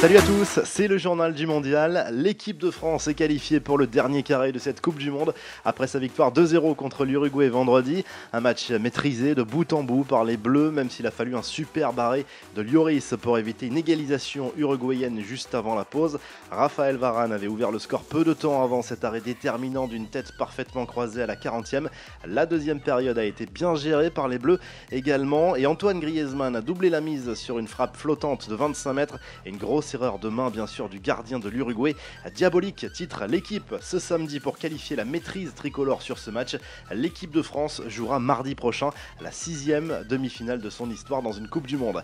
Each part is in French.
Salut à tous, c'est le journal du mondial. L'équipe de France est qualifiée pour le dernier carré de cette Coupe du Monde après sa victoire 2-0 contre l'Uruguay vendredi. Un match maîtrisé de bout en bout par les Bleus, même s'il a fallu un super arrêt de Lloris pour éviter une égalisation uruguayenne juste avant la pause. Raphaël Varane avait ouvert le score peu de temps avant cet arrêt déterminant d'une tête parfaitement croisée à la 40e. La deuxième période a été bien gérée par les Bleus également et Antoine Griezmann a doublé la mise sur une frappe flottante de 25 mètres et une grosse erreur de main bien sûr du gardien de l'Uruguay. Diabolique titre l'équipe ce samedi pour qualifier la maîtrise tricolore sur ce match. L'équipe de France jouera mardi prochain la 6e demi-finale de son histoire dans une Coupe du Monde.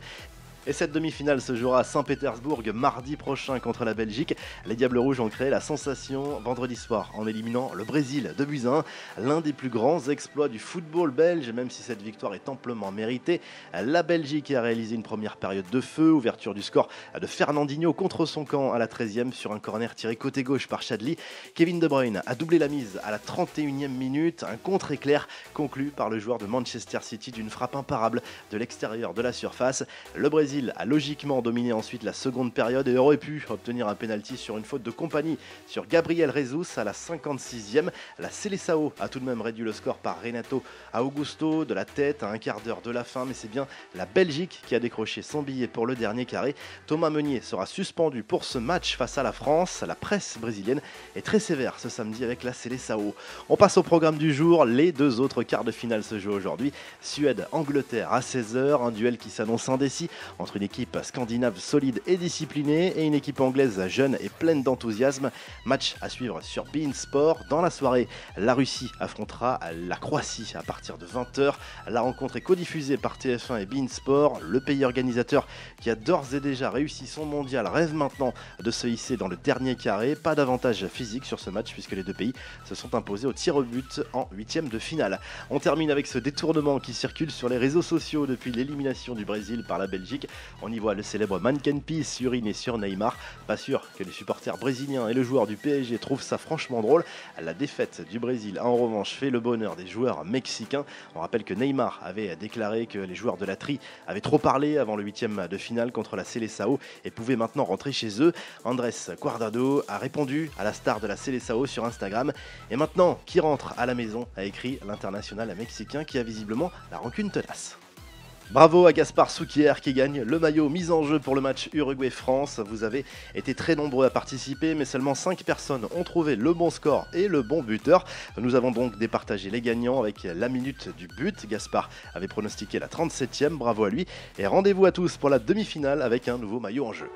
Et cette demi-finale se jouera à Saint-Pétersbourg mardi prochain contre la Belgique. Les Diables Rouges ont créé la sensation vendredi soir en éliminant le Brésil de buts à 1. L'un des plus grands exploits du football belge, même si cette victoire est amplement méritée. La Belgique a réalisé une première période de feu, ouverture du score de Fernandinho contre son camp à la 13e sur un corner tiré côté gauche par Chadli. Kevin De Bruyne a doublé la mise à la 31e minute, un contre-éclair conclu par le joueur de Manchester City d'une frappe imparable de l'extérieur de la surface. Le Brésil a logiquement dominé ensuite la seconde période et aurait pu obtenir un pénalty sur une faute de compagnie sur Gabriel Jesus à la 56e. La Seleção a tout de même réduit le score par Renato Augusto de la tête à un quart d'heure de la fin, mais c'est bien la Belgique qui a décroché son billet pour le dernier carré. Thomas Meunier sera suspendu pour ce match face à la France. La presse brésilienne est très sévère ce samedi avec la Seleção. On passe au programme du jour. Les deux autres quarts de finale se jouent aujourd'hui. Suède-Angleterre à 16h, un duel qui s'annonce indécis entre une équipe scandinave solide et disciplinée et une équipe anglaise jeune et pleine d'enthousiasme. Match à suivre sur beIN Sport. Dans la soirée, la Russie affrontera la Croatie à partir de 20h. La rencontre est codiffusée par TF1 et beIN Sport. Le pays organisateur qui a d'ores et déjà réussi son mondial rêve maintenant de se hisser dans le dernier carré. Pas d'avantage physique sur ce match puisque les deux pays se sont imposés au tir au but en 8e de finale. On termine avec ce détournement qui circule sur les réseaux sociaux depuis l'élimination du Brésil par la Belgique. On y voit le célèbre mannequin peace uriner sur Neymar. Pas sûr que les supporters brésiliens et le joueur du PSG trouvent ça franchement drôle. La défaite du Brésil a en revanche fait le bonheur des joueurs mexicains. On rappelle que Neymar avait déclaré que les joueurs de la Tri avaient trop parlé avant le 8e de finale contre la Seleção et pouvaient maintenant rentrer chez eux. Andrés Guardado a répondu à la star de la Seleção sur Instagram. Et maintenant, qui rentre à la maison, a écrit l'international mexicain qui a visiblement la rancune tenace. Bravo à Gaspard Souquier qui gagne le maillot mis en jeu pour le match Uruguay-France. Vous avez été très nombreux à participer, mais seulement 5 personnes ont trouvé le bon score et le bon buteur. Nous avons donc départagé les gagnants avec la minute du but. Gaspard avait pronostiqué la 37e, bravo à lui. Et rendez-vous à tous pour la demi-finale avec un nouveau maillot en jeu.